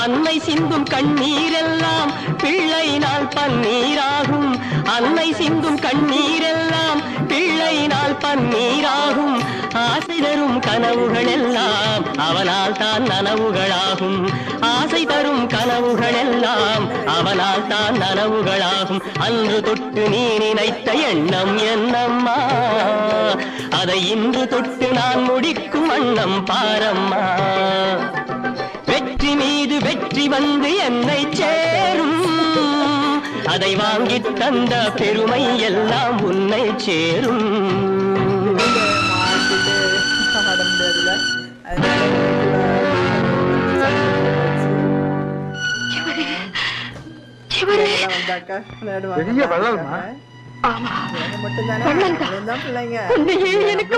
அன்னை சிந்தும் கண்ணீரெல்லாம் பிள்ளையினால் பன்னீராகும். அன்னை சிந்தும் கண்ணீரெல்லாம் பிள்ளையினால் பன்னீராகும். ஆசை தரும் கனவுகள் எல்லாம் அவனால் தான் நனவுகளாகும். ஆசை தரும் கனவுகள் எல்லாம் அவனால் தான் நனவுகளாகும். அன்று தொட்டு நீ நினைத்த எண்ணம் என்னம்மா, அதை இன்று தொட்டு நான் முடிக்கும் வண்ணம் பாரம்மா. வெற்றி மீது வெற்றி வந்து என்னை சேரும், அதை வாங்கி தந்த பெருமை எல்லாம் உன்னை சேரும். எனக்கு